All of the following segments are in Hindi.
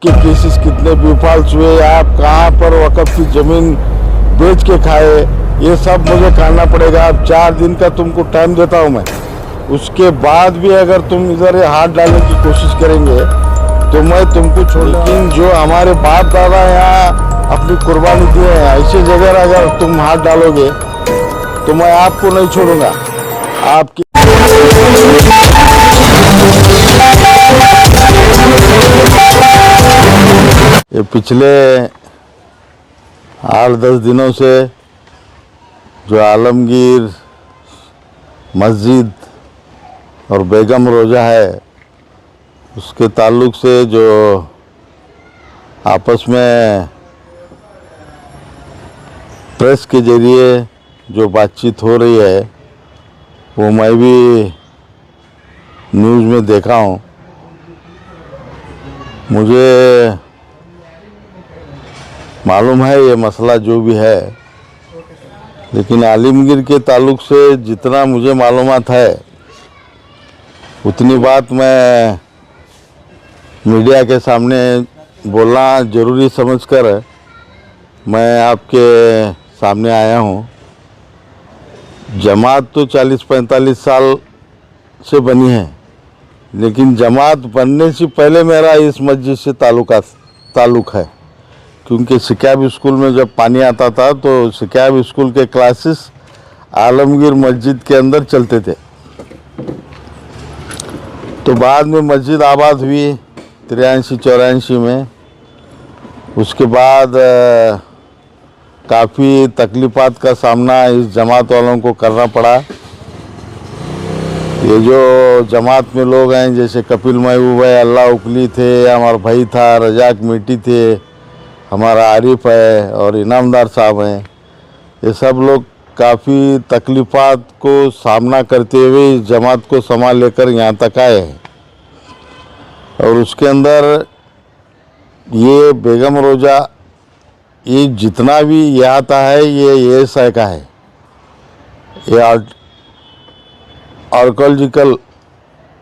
आपके केसेस कितने विफल हुए, आप कहाँ पर वक़्फ़ की ज़मीन बेच के खाए, ये सब मुझे करना पड़ेगा। अब 4 दिन का तुमको टाइम देता हूँ मैं। उसके बाद भी अगर तुम इधर हाथ डालने की कोशिश करेंगे तो मैं तुमको छोड़। लेकिन जो हमारे बाप दादा यहाँ अपनी कुर्बानी दिए हैं, ऐसी जगह अगर तुम हाथ डालोगे तो मैं आपको नहीं छोड़ूंगा। आपकी ये पिछले 8-10 दिनों से जो आलमगीर मस्जिद और बेगम रोज़ा है, उसके ताल्लुक़ से जो आपस में प्रेस के ज़रिए जो बातचीत हो रही है, वो मैं भी न्यूज़ में देखा हूँ। मुझे मालूम है ये मसला जो भी है, लेकिन आलमगीर के ताल्लुक़ से जितना मुझे मालूमात है उतनी बात मैं मीडिया के सामने बोलना ज़रूरी समझकर मैं आपके सामने आया हूँ। जमात तो 40-45 साल से बनी है, लेकिन जमात बनने से पहले मेरा इस मस्जिद से ताल्लुक़ है, क्योंकि सिकाब स्कूल में जब पानी आता था तो सिकाब स्कूल के क्लासेस आलमगीर मस्जिद के अंदर चलते थे। तो बाद में मस्जिद आबाद हुई 83-84 में। उसके बाद काफ़ी तकलीफ़ात का सामना इस जमात वालों को करना पड़ा। ये जो जमात में लोग हैं, जैसे कपिल महबूब है, अल्लाह उकली थे, हमारा भाई था रजाक मिट्टी थे, हमारा आरिफ है और इनामदार साहब हैं, ये सब लोग काफ़ी तकलीफ़ात को सामना करते हुए इस जमात को संभाल लेकर यहाँ तक आए हैं। और उसके अंदर ये बेगम रोज़ा, ये जितना भी ये आता है ये ASI का है, ये आर्कोलॉजिकल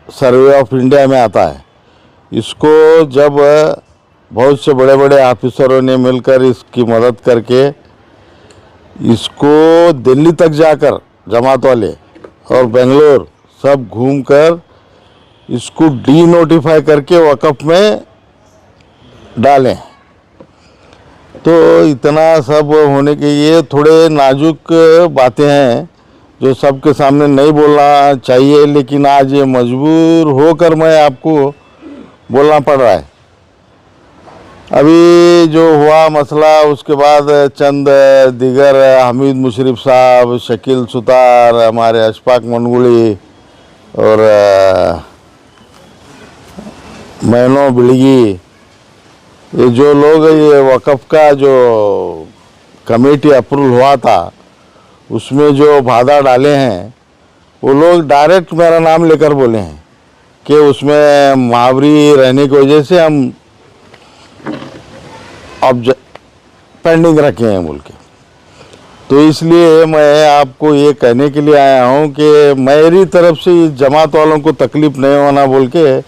सर्वे ऑफ इंडिया में आता है। इसको जब बहुत से बड़े बड़े ऑफिसरों ने मिलकर इसकी मदद करके इसको दिल्ली तक जाकर जमात वाले और बेंगलोर सब घूमकर इसको नोटिफाई करके वक़्फ़ में डालें। तो इतना सब होने के ये थोड़े नाजुक बातें हैं जो सबके सामने नहीं बोलना चाहिए, लेकिन आज ये मजबूर होकर मैं आपको बोलना पड़ रहा है। अभी जो हुआ मसला, उसके बाद चंद दिगर हमीद मुशर्रफ साहब, शकील सुतार, हमारे अशफाक मनगुली और मैनो बिलगी, ये जो लोग, ये वक़्फ़ का जो कमेटी अप्रूवल हुआ था उसमें जो बाधा डाले हैं, वो लोग डायरेक्ट मेरा नाम लेकर बोले हैं कि उसमें मुहावरी रहने की वजह से हम अब पेंडिंग रखे हैं बोल के। तो इसलिए मैं आपको ये कहने के लिए आया हूँ कि मेरी तरफ से इस जमात वालों को तकलीफ़ नहीं होना बोल के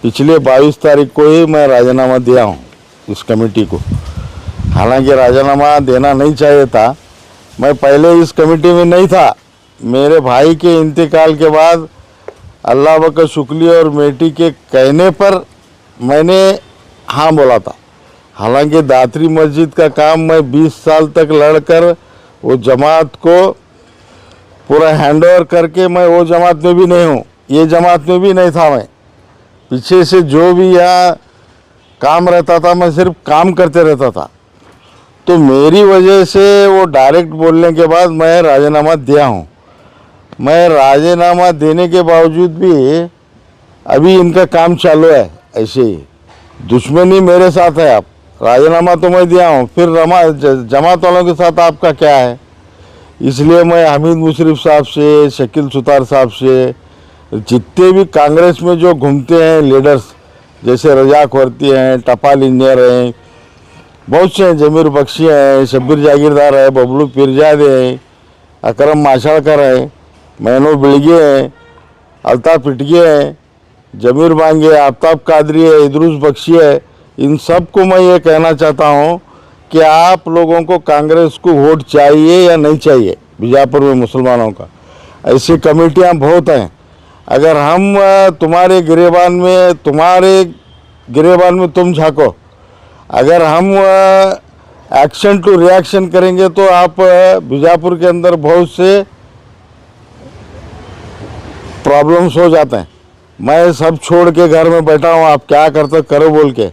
पिछले 22 तारीख को ही मैं राजीनामा दिया हूँ इस कमेटी को। हालांकि राजीनामा देना नहीं चाहिए था, मैं पहले इस कमेटी में नहीं था। मेरे भाई के इंतकाल के बाद अल्लाह का शुक्रिया और मेटी के कहने पर मैंने हाँ बोला था। हालांकि दातरी मस्जिद का काम मैं 20 साल तक लड़कर वो जमात को पूरा हैंडओवर करके मैं वो जमात में भी नहीं हूँ, ये जमात में भी नहीं था। मैं पीछे से जो भी यहाँ काम रहता था मैं सिर्फ काम करते रहता था। तो मेरी वजह से वो डायरेक्ट बोलने के बाद मैं राजीनामा दिया हूँ। मैं राजीनामा देने के बावजूद भी अभी इनका काम चालू है, ऐसे ही दुश्मनी मेरे साथ है। आप राजीनामा तो मैं दिया हूँ, फिर जमात वालों के साथ आपका क्या है? इसलिए मैं हमीद मुशर्रफ साहब से, शकील सुतार साहब से, जितने भी कांग्रेस में जो घूमते हैं लीडर्स, जैसे रजाक वर्ती हैं, टपाल इंजीनियर हैं, बहुत से हैं, जमीर बख्शी हैं, शब्बीर जागीरदार है, बबलू पीरजादे हैं, अकरम माशाड़कर हैं, मैनो बिलगे हैं, अल्ताफ पिटगे हैं, जमीर बांगे, आफ्ताब कादरी है, इदरूस बख्शी है, इन सबको मैं ये कहना चाहता हूँ कि आप लोगों को कांग्रेस को वोट चाहिए या नहीं चाहिए। बीजापुर में मुसलमानों का ऐसी कमेटियाँ बहुत हैं। अगर हम तुम्हारे गिरेबान में तुम झाँको, अगर हम एक्शन टू रिएक्शन करेंगे तो आप बीजापुर के अंदर बहुत से प्रॉब्लम्स हो जाते हैं। मैं सब छोड़ के घर में बैठा हूँ, आप क्या करते करो बोल के,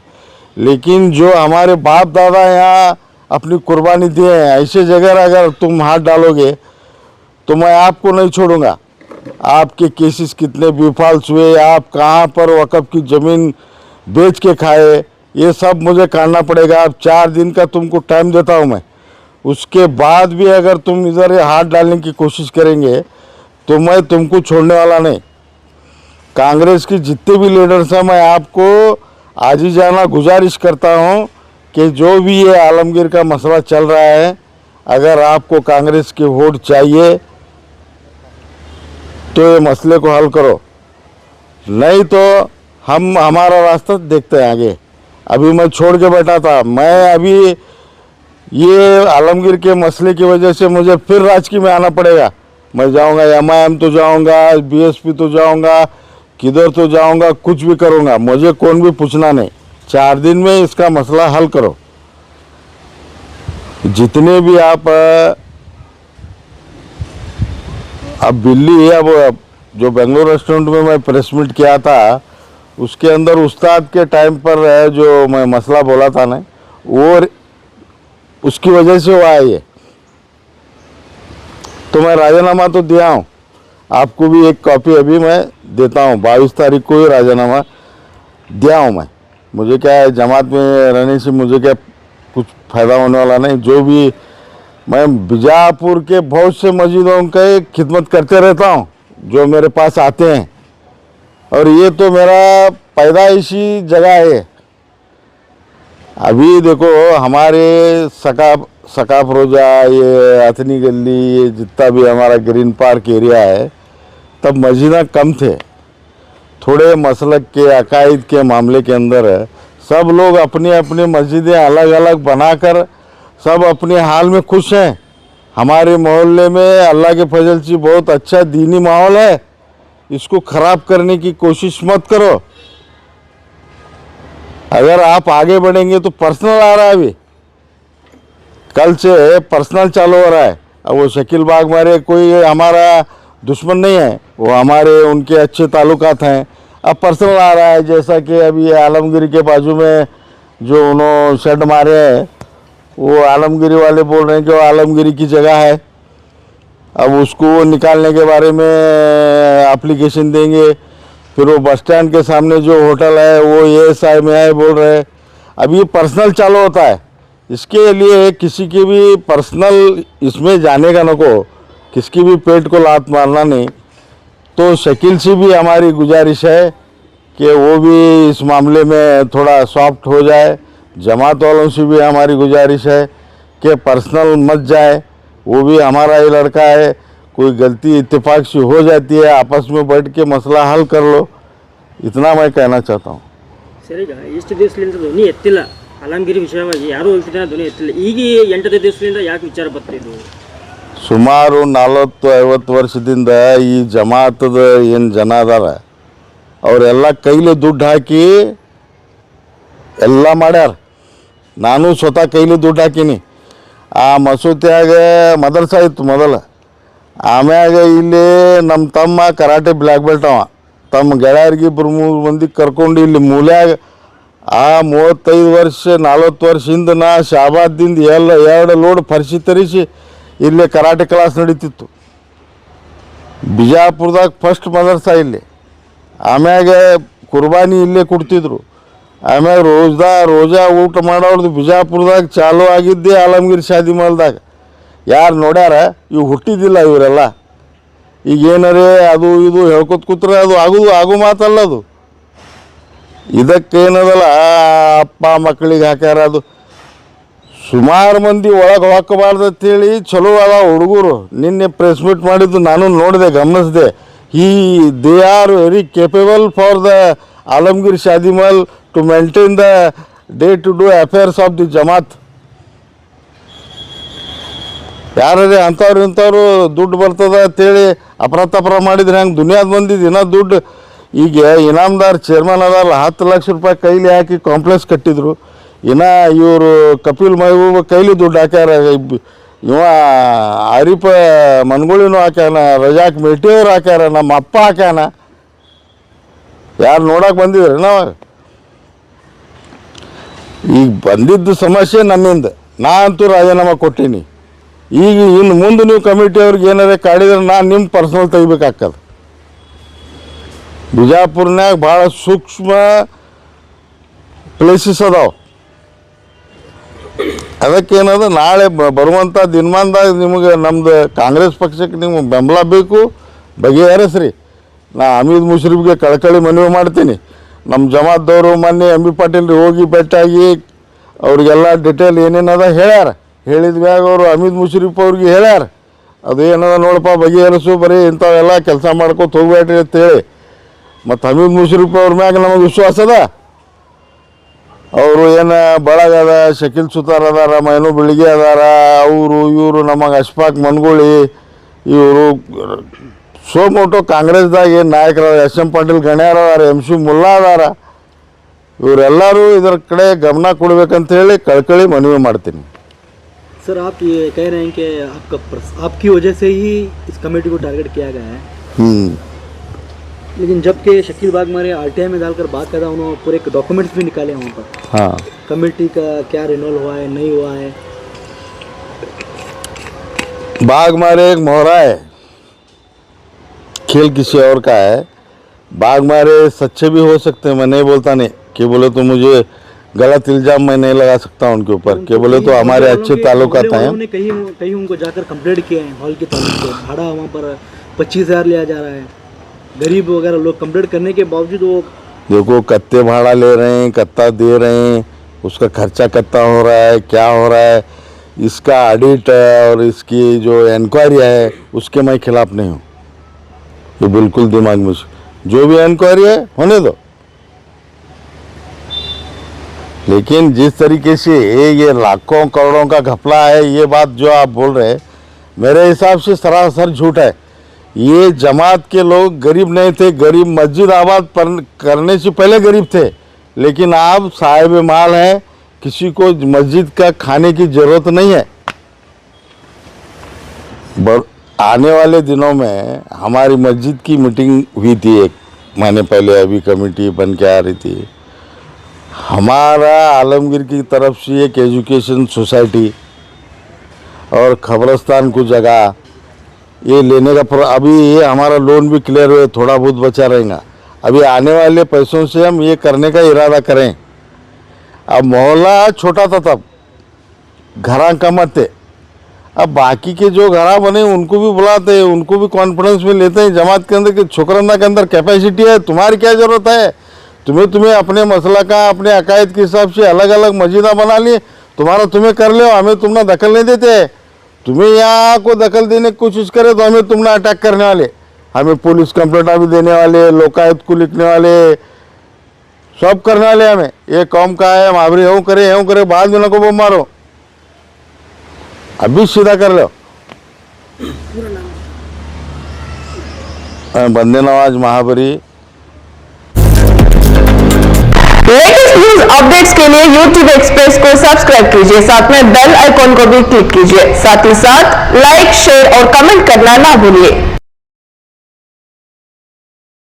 लेकिन जो हमारे बाप दादा यहाँ अपनी कुर्बानी दिए हैं, ऐसे जगह अगर तुम हाथ डालोगे तो मैं आपको नहीं छोड़ूंगा। आपके केसेस कितने बेफाल्स हुए, आप कहाँ पर वक़्फ़ की ज़मीन बेच के खाए, ये सब मुझे करना पड़ेगा। अब 4 दिन का तुमको टाइम देता हूँ मैं, उसके बाद भी अगर तुम इधर हाथ डालने की कोशिश करेंगे तो मैं तुमको छोड़ने वाला नहीं। कांग्रेस की जितने भी लीडर्स हैं, मैं आपको आज ही जाना गुजारिश करता हूँ कि जो भी ये आलमगीर का मसला चल रहा है, अगर आपको कांग्रेस के वोट चाहिए तो ये मसले को हल करो, नहीं तो हम हमारा रास्ता देखते हैं आगे। अभी मैं छोड़ के बैठा था, मैं अभी ये आलमगीर के मसले की वजह से मुझे फिर राजकीय में आना पड़ेगा। मैं जाऊंगा MIM तो जाऊंगा, BSP तो जाऊंगा, किधर तो जाऊंगा, कुछ भी करूंगा, मुझे कौन भी पूछना नहीं। 4 दिन में इसका मसला हल करो। जितने भी आप अब दिल्ली, अब जो बेंगलोर रेस्टोरेंट में मैं प्रेस मीट किया था, उसके अंदर उस्ताद के टाइम पर जो मैं मसला बोला था ना, वो उसकी वजह से हुआ है ये। तो मैं राजीनामा तो दिया हूँ, आपको भी एक कॉपी अभी मैं देता हूँ। 22 तारीख को ही राजीनामा दिया हूँ मैं। मुझे क्या है, जमात में रहने से मुझे क्या कुछ फ़ायदा होने वाला नहीं। जो भी मैं बीजापुर के बहुत से मस्जिदों के खिदमत करते रहता हूँ जो मेरे पास आते हैं, और ये तो मेरा पैदाइशी जगह है। अभी देखो हमारे सकाफ रोजा, ये अथनी गली, ये जितना भी हमारा ग्रीन पार्क एरिया है, तब मस्जिदें कम थे। थोड़े मसलक के अकायद के मामले के अंदर सब लोग अपनी अपनी मस्जिदें अलग अलग बनाकर सब अपने हाल में खुश हैं। हमारे मोहल्ले में अल्लाह के फजल से बहुत अच्छा दीनी माहौल है, इसको ख़राब करने की कोशिश मत करो। अगर आप आगे बढ़ेंगे तो पर्सनल आ रहा है, अभी कल से पर्सनल चालू हो रहा है। अब वो शकील बाग मारे कोई हमारा दुश्मन नहीं है, वो हमारे उनके अच्छे ताल्लुकात हैं। अब पर्सनल आ रहा है, जैसा कि अभी ये आलमगिरी के बाजू में जो उन्होंने शेड मारे हैं, वो आलमगिरी वाले बोल रहे हैं कि वो आलमगिरी की जगह है। अब उसको निकालने के बारे में एप्लीकेशन देंगे। फिर वो बस स्टैंड के सामने जो होटल है वो ASI में है बोल रहे हैं। अब ये पर्सनल चालू होता है, इसके लिए किसी के भी पर्सनल इसमें जाने का नको, किसकी भी पेट को लात मारना नहीं। तो शकील से भी हमारी गुजारिश है कि वो भी इस मामले में थोड़ा सॉफ्ट हो जाए। जमात वालों से भी हमारी गुजारिश है कि पर्सनल मत जाए, वो भी हमारा ही लड़का है। कोई गलती इत्तेफाक से हो जाती है, आपस में बैठ के मसला हल कर लो, इतना मैं कहना चाहता हूँ। ಸರ್, ಈಗ ಇಷ್ಟು ದಿವಸದಿಂದ ಧ್ವನಿ ಎತ್ತಿಲ್ಲ ಆಲಮಗಿರಿ ವಿಷಯವಾಗಿ, ಯಾರು ಹೇಳ್ತಿದ್ದಾರೆ ಧ್ವನಿ ಎತ್ತಿಲ್ಲ. ಈಗ 8 ದಿವಸದಿಂದ ಯಾಕೆ ವಿಚಾರ ಬರ್ತಿದ್ದು? ಸುಮಾರು 40-50 ವರ್ಷದಿಂದ ಈ ಜಮಾತದ ಏನು ಜನ ಅದಾರ ಅವರೆಲ್ಲ ಕೈಲಿ ದುಡ್ಡು ಹಾಕಿ ಎಲ್ಲ ಮಾಡ್ಯಾರ. ನಾನು ಸ್ವತಃ ಕೈಲಿ ದುಡ್ಡು ಹಾಕೀನಿ. ಆ ಮಸೂತಿಯಾಗ ಮದರ್ಸಾ ಇತ್ತು ಮೊದಲು, ಆಮ್ಯಾಗ ಇಲ್ಲಿ ನಮ್ಮ ತಮ್ಮ ಕರಾಟೆ ಬ್ಲ್ಯಾಕ್ ಬೆಲ್ಟ್ ಅವ, ತಮ್ಮ ಗೆಳೆಯರಿಗೆ 3 ಮಂದಿ ಕರ್ಕೊಂಡು ಇಲ್ಲಿ ಮೂಲ್ಯಾಗ ಆ 35 ವರ್ಷ 40 ವರ್ಷ ಹಿಂದೆ ನಾ ಶಾಬಾದಿಂದ 2 ಲೋಡ್ ಫರ್ಸಿ ತರಿಸಿ ಇಲ್ಲೇ ಕರಾಟೆ ಕ್ಲಾಸ್ ನಡೀತಿತ್ತು. ಬಿಜಾಪುರದಾಗ ಫಸ್ಟ್ ಮದರ್ಸಾ ಇಲ್ಲಿ, ಆಮ್ಯಾಗ ಕುರ್ಬಾನಿ ಇಲ್ಲೇ ಕೊಡ್ತಿದ್ರು. ಆಮ್ಯಾಗ ರೋಜಾ ಊಟ ಮಾಡೋದು ಬಿಜಾಪುರದಾಗ ಚಾಲೂ ಆಗಿದ್ದೇ ಆಲಮಗಿರಿ ಶಾದಿ ಮಹಲ್ದಾಗ. ಯಾರು ನೋಡ್ಯಾರ, ಇವು ಹುಟ್ಟಿದ್ದಿಲ್ಲ ಇವರೆಲ್ಲ. ಈಗ ಏನಾರೇ ಅದು ಇದು ಹೇಳ್ಕೊತ ಕೂತ್ರೆ ಅದು ಆಗು ಮಾತಲ್ಲ. ಅದು ಇದಕ್ಕೇನದಲ್ಲ ಅಪ್ಪ ಮಕ್ಕಳಿಗೆ ಹಾಕ್ಯಾರ. ಅದು ಸುಮಾರು ಮಂದಿ ಒಳಗೆ ಹೊಕ್ಕಬಾರ್ದು ಅಂತೇಳಿ ಚಲೋ ಅದ ಹುಡುಗರು. ನಿನ್ನೆ ಪ್ರೆಸ್ ಮೀಟ್ ಮಾಡಿದ್ದು ನಾನು ನೋಡಿದೆ, ಗಮನಿಸಿದೆ. They are very capable for the Alamgiri Shadi Mahal to maintain the day to do affairs of the Jamaat. ಯಾರೇ ಅಂಥವ್ರು ಇಂಥವ್ರು ದುಡ್ಡು ಬರ್ತದ ಅಂತೇಳಿ ಅಪರಾಧ ಮಾಡಿದ್ರೆ ಹೆಂಗೆ ದುನಿಯಾದ ಮಂದಿ ದಿನ ದುಡ್ಡು ಈಗ ಇನಾಮದಾರ್ ಚೇರ್ಮನ್ ಅದಾರಲ್ಲ 10 ಲಕ್ಷ ರೂಪಾಯಿ ಕೈಲಿ ಹಾಕಿ ಕಾಂಪ್ಲೆಕ್ಸ್ ಕಟ್ಟಿದ್ರು. ಇನ್ನು ಇವರು ಕಪಿಲ್ ಮಹಬೂಬ ಕೈಲಿ ದುಡ್ಡು ಹಾಕ್ಯಾರ, ಇವ ಆರಿಫ ಮನ್ಗುಳಿನೂ ಹಾಕ್ಯಾನ, ರಜಾಕ್ ಮೇಟಿಯವ್ರು ಹಾಕ್ಯಾರ, ನಮ್ಮ ಅಪ್ಪ ಹಾಕ್ಯಾನ. ಯಾರು ನೋಡಕ್ಕೆ ಬಂದಿದ್ರಿ ನಾವು? ಈಗ ಬಂದಿದ್ದು ಸಮಸ್ಯೆ ನಮ್ಮಿಂದ, ನಾ ಅಂತೂ ರಾಜೀನಾಮೆ ಕೊಟ್ಟೀನಿ. ಈಗ ಇನ್ನು ಮುಂದೆ ನೀವು ಕಮಿಟಿಯವ್ರಿಗೆ ಏನಾರೇ ಕಾಡಿದ್ರೆ ನಾನು ನಿಮ್ಮ ಪರ್ಸನಲ್ ತೆಗಿಬೇಕಾಗ್ತದೆ. ಬಿಜಾಪುರ್ನಾಗ ಭಾಳ ಸೂಕ್ಷ್ಮ ಪ್ಲೇಸಸ್ ಅದಾವೆ. ಅದಕ್ಕೇನದ ನಾಳೆ ಬರುವಂಥ ದಿನಮಾನದಾಗ ನಿಮಗೆ ನಮ್ಮದು ಕಾಂಗ್ರೆಸ್ ಪಕ್ಷಕ್ಕೆ ನಿಮ್ಗೆ ಬೆಂಬಲ ಬೇಕು, ಬಗೆಹರಿಸ್ರಿ. ನಾ ಹಮೀದ್ ಮುಷ್ರಿಫ್ಗೆ ಕಳಕಳಿ ಮನವಿ ಮಾಡ್ತೀನಿ. ನಮ್ಮ ಜಮಾತ್ದವರು ಮೊನ್ನೆ ಎಂ ಬಿ ಪಾಟೀಲ್ ಹೋಗಿ ಭೇಟಿಯಾಗಿ ಅವ್ರಿಗೆಲ್ಲ ಡಿಟೇಲ್ ಏನೇನದ ಹೇಳ್ಯಾರ. ಹೇಳಿದ ಮ್ಯಾಗ ಅವರು ಹಮೀದ್ ಮುಷ್ರಿಫ್ ಅವ್ರಿಗೆ ಹೇಳ್ಯಾರ, ಅದು ಏನದ ನೋಡಪ್ಪ ಬಗೆಹರಿಸು, ಬರೀ ಇಂಥವೆಲ್ಲ ಕೆಲಸ ಮಾಡ್ಕೊತ ಹೋಗ್ಬೇಡ್ರಿ ಅಂತೇಳಿ. ಮತ್ತು ಹಮೀದ್ ಮುಷ್ರಿಫ್ ಅವ್ರ ಮ್ಯಾಗ ನಮಗೆ ವಿಶ್ವಾಸ ಅದ. ಅವರು ಏನು ಬಳಗದ, ಶಕೀಲ್ ಸುತಾರ್ ಅದಾರ, ಮೈನು ಬೆಳಿಗ್ಗೆ ಅದಾರ, ಅವರು ಇವರು ನಮಗೆ ಅಶ್ಫಾಕ್ ಮನ್ಗುಳಿ, ಇವರು ಸೋಮೋಟೋ ಕಾಂಗ್ರೆಸ್ದಾಗ ಏನು ನಾಯಕರ ಎಸ್ ಎಂ ಪಾಟೀಲ್ ಗಣ್ಯಾರ ಅದಾರ, ಎಂ ಸಿ ಮುಲ್ಲಾ ಅದಾರ. ಇವರೆಲ್ಲರೂ ಇದರ ಕಡೆ ಗಮನ ಕೊಡಬೇಕಂತೇಳಿ ಕಳ್ಕಳಿ ಮನವಿ ಮಾಡ್ತೀನಿ. सर आप ये कह रहे हैं कि आपकी वजह से ही इस कमेटी को टारगेट किया गया है, लेकिन जबकि शकील बाग मारे आरटीआई में डालकर बात कर रहा, उन्होंने पूरे डॉक्यूमेंट्स भी निकाले वहाँ पर। हाँ, कमेटी का क्या रिनोल हुआ है, नहीं हुआ है? बाग मारे एक मोहरा है, खेल किसी और का है. बाग मारे सच्चे भी हो सकते हैं, मैं नहीं बोलता नहीं कि बोले तो मुझे गलत इल्जाम मैं नहीं लगा सकता उनके ऊपर, कि बोले तो हमारे अच्छे ताल्लुकात हैं. उन्होंने कहीं उनको जाकर कंप्लेंट किया है हॉल के ताल्लुक से, भाड़ा वहाँ पर 25,000 लिया जा रहा है, गरीब वगैरह लोग कंप्लेंट करने के बावजूद वो देखो कत्ते भाड़ा ले रहे हैं, कत्ता दे रहे हैं, उसका खर्चा कत्ता हो रहा है, क्या हो रहा है, इसका ऑडिट और इसकी जो इंक्वायरी है उसके मैं खिलाफ नहीं हूँ. ये बिल्कुल दिमाग में जो भी इंक्वायरी है होने दो, लेकिन जिस तरीके से ये लाखों करोड़ों का घपला है, ये बात जो आप बोल रहे हैं मेरे हिसाब से सरासर झूठ है. ये जमात के लोग गरीब नहीं थे, गरीब मस्जिद आबाद करने से पहले गरीब थे, लेकिन आप साहिब माल हैं, किसी को मस्जिद का खाने की ज़रूरत नहीं है. आने वाले दिनों में हमारी मस्जिद की मीटिंग हुई थी 1 महीने पहले, अभी कमेटी बन के आ रही थी. हमारा आलमगीर की तरफ से एक एजुकेशन सोसाइटी और खबरस्तान को जगह ये लेने का अभी ये हमारा लोन भी क्लियर हुए, थोड़ा बहुत बचा रहेगा. अभी आने वाले पैसों से हम ये करने का इरादा करें. अब मोहल्ला छोटा था तब, घरा कम थे, अब बाकी के जो घरा बने उनको भी बुलाते हैं, उनको भी कॉन्फिडेंस में लेते हैं जमात के अंदर कि छोकरंदा के अंदर कैपेसिटी है, तुम्हारी क्या ज़रूरत है, तुम्हें अपने मसला का अपने अकायद के हिसाब से अलग अलग मस्जिदा बना लिए, तुम्हें कर लो, हमें तुमने दखल नहीं देते. तुम्हें यहाँ को दखल देने की कोशिश करे तो हमें तुमने अटैक करने वाले, हमें पुलिस कंप्लेंट भी देने वाले, लोकायुक्त को लिखने वाले, सब करने वाले. हमें ये कौम का है, मावरी यूँ करे बाद में नको बम मारो, अभी सीधा कर लो. बंदे नवाज महाबरी. लेटेस्ट न्यूज अपडेट्स के लिए YouTube एक्सप्रेस को सब्सक्राइब कीजिए, साथ में बेल आइकॉन को भी क्लिक कीजिए. साथ ही साथ लाइक, शेयर और कमेंट करना ना भूलिए.